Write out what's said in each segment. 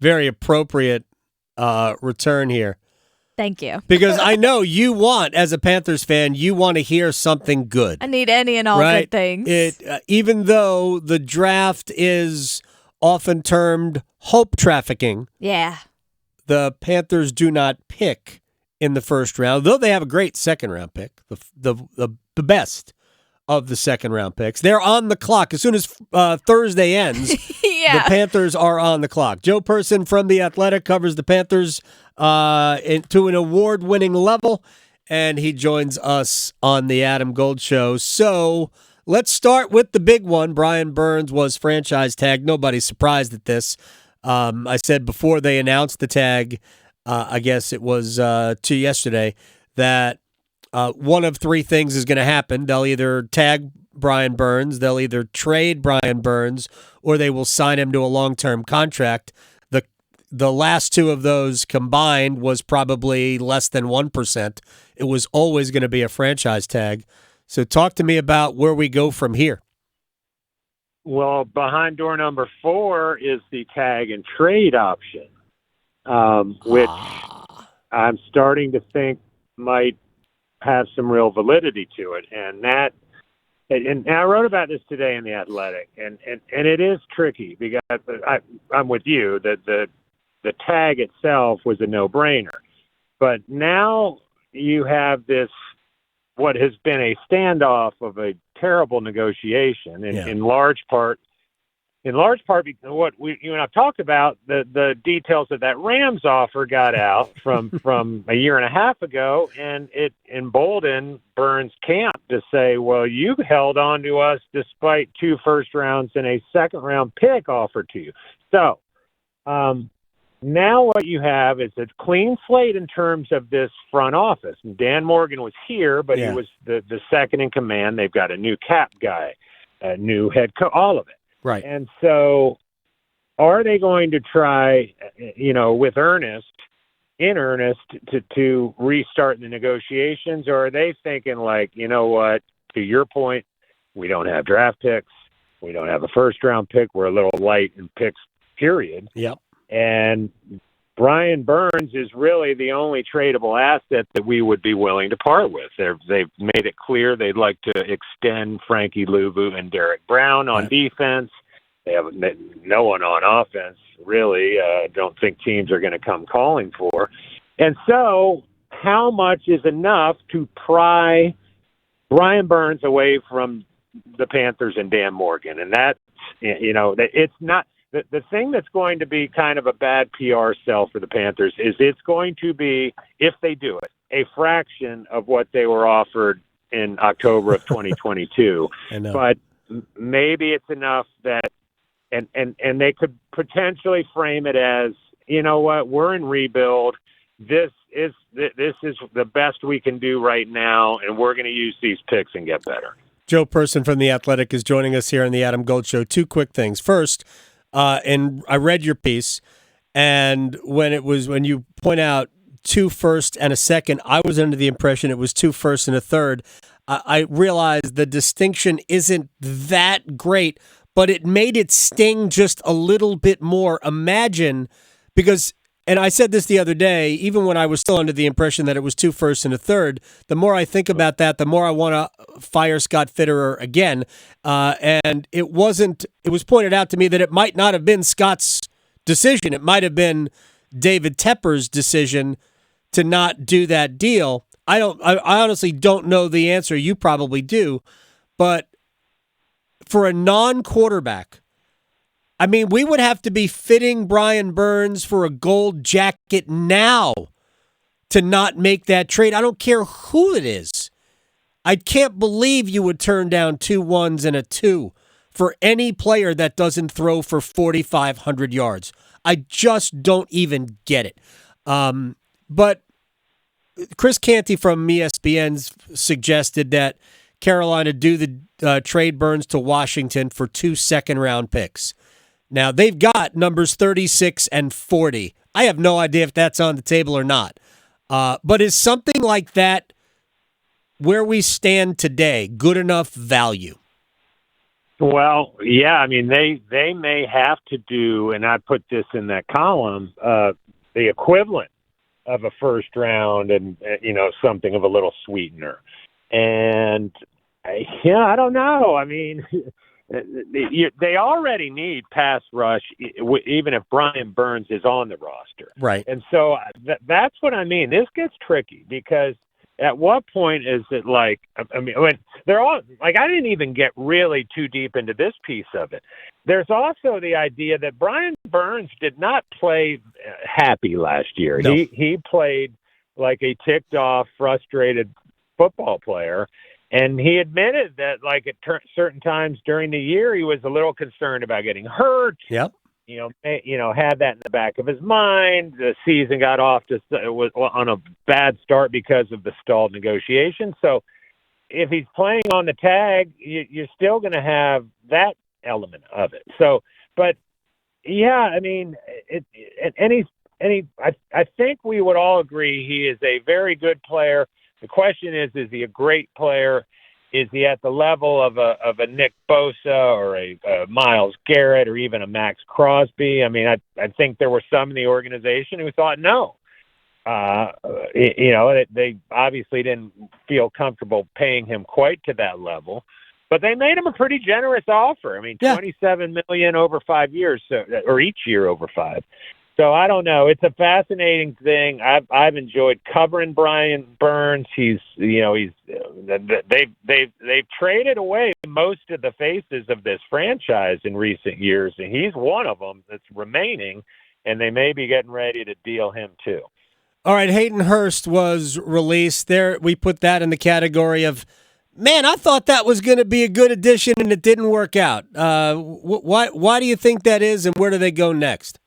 very appropriate return here. Thank you. Because I know you want, as a Panthers fan, you want to hear something good. I need any and all good things. Even though the draft is often termed hope trafficking, the Panthers do not pick in the first round, though they have a great second-round pick, the best of the second-round picks. They're on the clock. As soon as Thursday ends, the Panthers are on the clock. Joe Person from The Athletic covers the Panthers to an award-winning level, and he joins us on the Adam Gold Show. So let's start with the big one. Brian Burns was franchise tagged. Nobody's surprised at this. I said before they announced the tag, I guess it was to yesterday, that one of three things is going to happen. They'll either tag Brian Burns, they'll either trade Brian Burns, or they will sign him to a long-term contract. The last two of those combined was probably less than 1%. It was always going to be a franchise tag. So talk to me about where we go from here. Well, behind door number 4 is the tag and trade option, which I'm starting to think might have some real validity to it. And I wrote about this today in The Athletic, and it is tricky because I'm with you that the tag itself was a no-brainer. But now you have this, what has been a standoff of a terrible negotiation, in large part because what you and I've talked about, the details of that Rams offer got out from a year and a half ago, and it emboldened Burns' camp to say, well, you held on to us despite 2 first rounds and a second-round pick offered to you. So now what you have is a clean slate in terms of this front office. And Dan Morgan was here, but he was the second in command. They've got a new cap guy, a new head coach, all of it. Right. And so are they going to try, with in earnest, to restart the negotiations? Or are they thinking like, you know what, to your point, we don't have draft picks. We don't have a first-round pick. We're a little light in picks, period. Yep. And Brian Burns is really the only tradable asset that we would be willing to part with. They've made it clear they'd like to extend Frankie Louvu and Derek Brown on defense. They have no one on offense, really. Don't think teams are going to come calling for. And so how much is enough to pry Brian Burns away from the Panthers and Dan Morgan? And that's, it's not. The thing that's going to be kind of a bad PR sell for the Panthers is it's going to be, if they do it, a fraction of what they were offered in October of 2022. But maybe it's enough that, and they could potentially frame it as, you know what, we're in rebuild. This is the best we can do right now, and we're going to use these picks and get better. Joe Person from The Athletic is joining us here on the Adam Gold Show. 2 quick things. First, and I read your piece, and when you point out 2 first and a second, I was under the impression it was 2 first and a third. I realized the distinction isn't that great, but it made it sting just a little bit more. Imagine, because, and I said this the other day, even when I was still under the impression that it was 2 first and a third, the more I think about that, the more I want to fire Scott Fitterer again. And it was pointed out to me that it might not have been Scott's decision. It might have been David Tepper's decision to not do that deal. I honestly don't know the answer. You probably do. But for a non-quarterback, I mean, we would have to be fitting Brian Burns for a gold jacket now to not make that trade. I don't care who it is. I can't believe you would turn down 2 1s and a 2 for any player that doesn't throw for 4,500 yards. I just don't even get it. But Chris Canty from ESPN suggested that Carolina do the trade Burns to Washington for 2 second-round picks. Now, they've got numbers 36 and 40. I have no idea if that's on the table or not. But is something like that, where we stand today, good enough value? Well, yeah, I mean they may have to do, and I put this in that column, the equivalent of a first round, and something of a little sweetener. And I don't know. I mean, they already need pass rush, even if Brian Burns is on the roster, right? And so that's what I mean. This gets tricky because at what point is it like? I mean, when they're all like, I didn't even get really too deep into this piece of it. There's also the idea that Brian Burns did not play happy last year. No. He played like a ticked off, frustrated football player. And he admitted that, like, at certain times during the year, he was a little concerned about getting hurt. Yep. Had that in the back of his mind. The season got off was on a bad start because of the stalled negotiation. So if he's playing on the tag, you're still going to have that element of it. So, but yeah, I mean, I think we would all agree he is a very good player. The question is he a great player? Is he at the level of a Nick Bosa or a Myles Garrett or even a Max Crosby? I mean, I think there were some in the organization who thought no. They obviously didn't feel comfortable paying him quite to that level, but they made him a pretty generous offer. I mean, $27 million over 5 years, or each year over 5. So I don't know. It's a fascinating thing. I've enjoyed covering Brian Burns. They've traded away most of the faces of this franchise in recent years, and he's one of them that's remaining. And they may be getting ready to deal him too. All right, Hayden Hurst was released. There, we put that in the category of, man, I thought that was going to be a good addition, and it didn't work out. Why do you think that is, and where do they go next?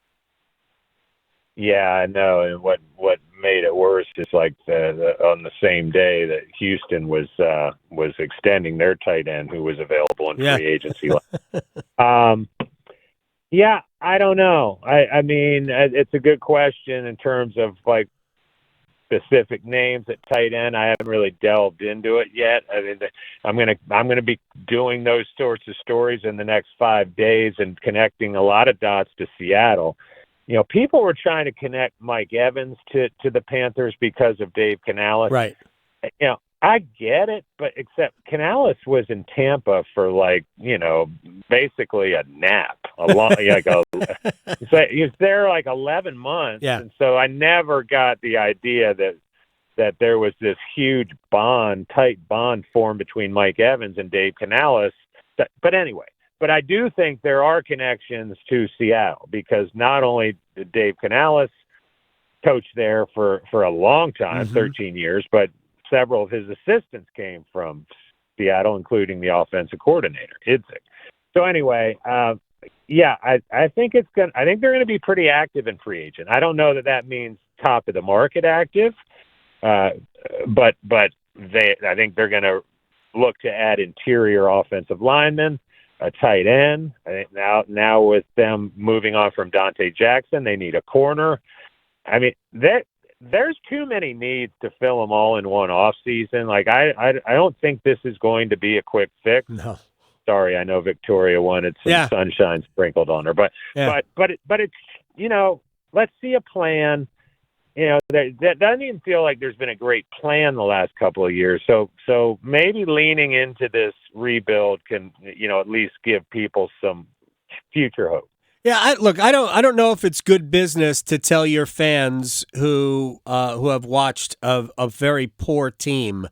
Yeah, I know. And what made it worse is like on the same day that Houston was extending their tight end who was available in free agency. Yeah, I don't know. I mean, it's a good question in terms of like specific names at tight end. I haven't really delved into it yet. I mean, I'm gonna be doing those sorts of stories in the next 5 days and connecting a lot of dots to Seattle. People were trying to connect Mike Evans to the Panthers because of Dave Canales. Right. I get it, but except Canales was in Tampa for basically a nap. He was there like 11 months. Yeah. And so I never got the idea that there was this huge tight bond formed between Mike Evans and Dave Canales. But anyway. But I do think there are connections to Seattle because not only did Dave Canales coach there for a long time, 13 years, but several of his assistants came from Seattle, including the offensive coordinator, Idzik. So anyway, I think I think they're going to be pretty active in free agent. I don't know that means top of the market active, but I think they're going to look to add interior offensive linemen, a tight end. I think now with them moving on from Dante Jackson, they need a corner. I mean, there's too many needs to fill them all in one off season. Like I don't think this is going to be a quick fix. No. Sorry, I know Victoria wanted some sunshine sprinkled on her, but it's let's see a plan. That doesn't even feel like there's been a great plan the last couple of years. So maybe leaning into this rebuild can, at least give people some future hope. Yeah, I don't know if it's good business to tell your fans who have watched a very poor team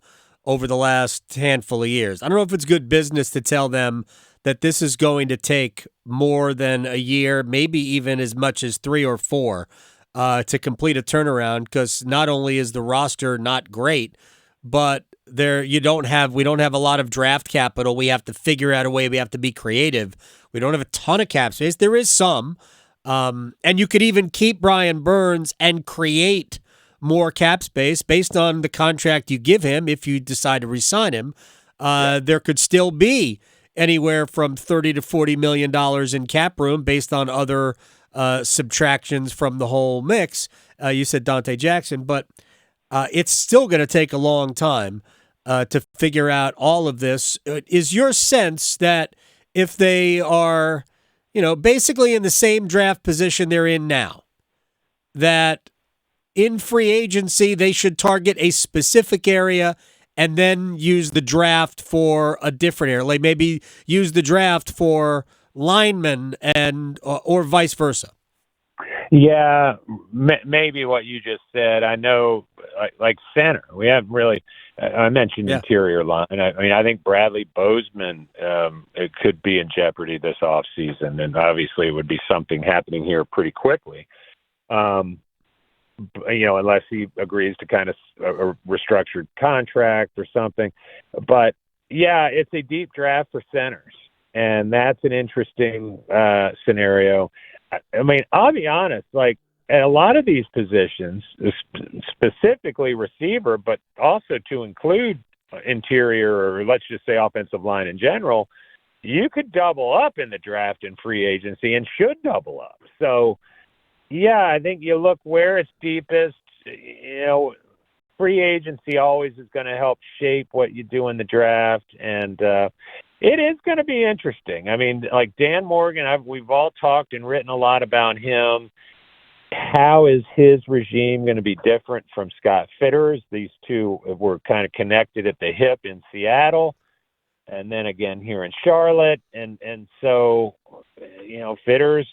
over the last handful of years. I don't know if it's good business to tell them that this is going to take more than a year, maybe even as much as 3 or 4. To complete a turnaround, because not only is the roster not great, but we don't have a lot of draft capital. We have to figure out a way. We have to be creative. We don't have a ton of cap space. There is some, and you could even keep Brian Burns and create more cap space based on the contract you give him. If you decide to re-sign him, there could still be anywhere from $30 to $40 million in cap room based on other subtractions from the whole mix. You said Dante Jackson, but it's still going to take a long time to figure out all of this. Is your sense that if they are, basically in the same draft position they're in now, that in free agency they should target a specific area and then use the draft for a different area. Like maybe use the draft for linemen and or vice versa. Yeah, maybe what you just said. I know, like center, we haven't really. I mentioned interior line. I think Bradley Bozeman it could be in jeopardy this offseason, and obviously it would be something happening here pretty quickly. Unless he agrees to kind of a restructured contract or something. But yeah, it's a deep draft for centers, and that's an interesting scenario. I mean, I'll be honest, like at a lot of these positions, specifically receiver, but also to include interior or let's just say offensive line in general, you could double up in the draft and free agency and should double up. So, yeah, I think you look where it's deepest. Free agency always is going to help shape what you do in the draft, and it is going to be interesting. I mean, like Dan Morgan, we've all talked and written a lot about him. How is his regime going to be different from Scott Fitter's? These two were kind of connected at the hip in Seattle, and then again here in Charlotte, and so Fitter's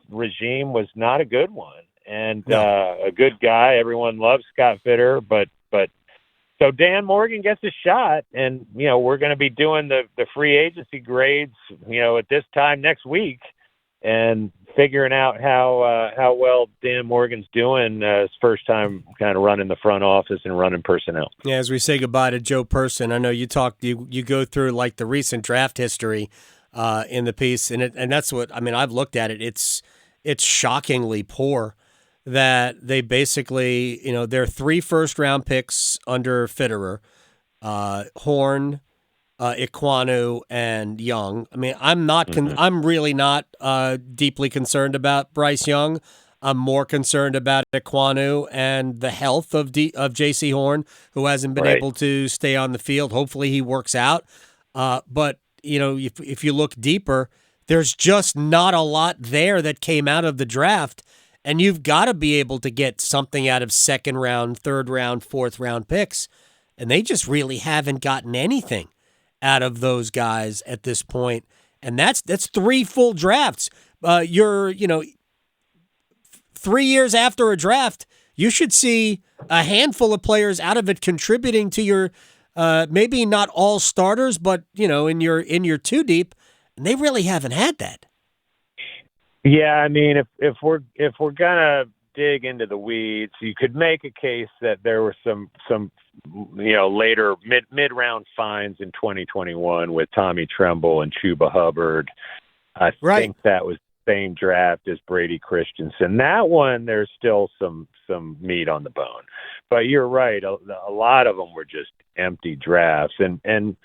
regime was not a good one, and a good guy. Everyone loves Scott Fitter, but so Dan Morgan gets a shot, and we're going to be doing the free agency grades at this time next week, and figuring out how well Dan Morgan's doing his first time kind of running the front office and running personnel. Yeah, as we say goodbye to Joe Person, I know you go through like the recent draft history in the piece, and that's what I've looked at it. It's shockingly poor that they basically, they're 3 first-round picks under Fitterer, Horn, Iquanu, and Young. I mean, I'm really not deeply concerned about Bryce Young. I'm more concerned about Iquanu and the health of J.C. Horn, who hasn't been able to stay on the field. Hopefully he works out. But, if you look deeper, there's just not a lot there that came out of the draft. And you've got to be able to get something out of second round, third round, fourth round picks. And they just really haven't gotten anything out of those guys at this point. And that's 3 full drafts. You're 3 years after a draft, you should see a handful of players out of it contributing to your maybe not all starters, but in your 2 deep, and they really haven't had that. Yeah, I mean, if we're gonna dig into the weeds, you could make a case that there were some later mid round finds in 2021 with Tommy Tremble and Chuba Hubbard. I think that was the same draft as Brady Christensen. That one, there's still some meat on the bone. But you're right, a lot of them were just empty drafts, and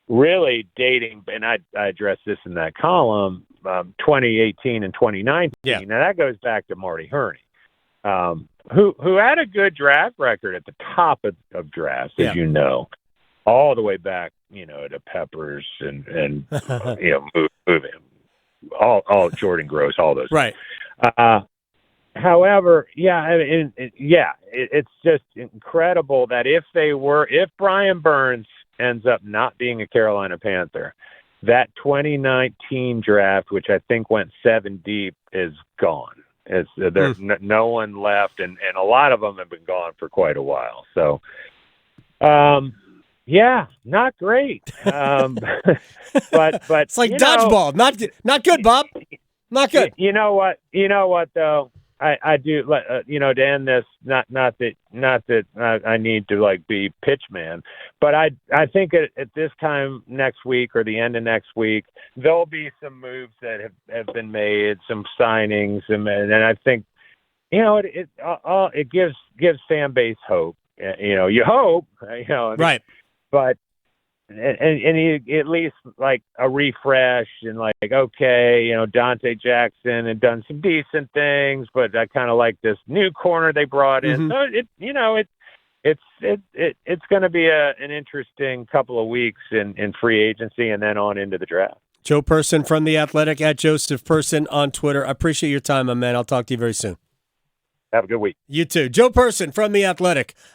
really dating, and I addressed this in that column, 2018 and 2019. Yeah. Now that goes back to Marty Hurney, who had a good draft record at the top of drafts, as you know, all the way back, to Peppers and moving all Jordan Gross, all those. Right. However, it's just incredible that if Brian Burns ends up not being a Carolina Panther, that 2019 draft, which I think went 7 deep, is gone. There's no one left, and a lot of them have been gone for quite a while. So, not great. But it's like dodgeball. Not good, Bob. Not good. You know what though. I do, to end this, not that I need to be pitch man, but I think at this time next week or the end of next week, there'll be some moves that have been made, some signings, and I think, it gives fan base hope. You hope, right. But and he, at least a refresh and Dante Jackson had done some decent things, but I kind of like this new corner they brought in. So it's going to be an interesting couple of weeks in free agency and then on into the draft. Joe Person from The Athletic, at Joseph Person on Twitter. I appreciate your time, my man. I'll talk to you very soon. Have a good week. You too. Joe Person from The Athletic.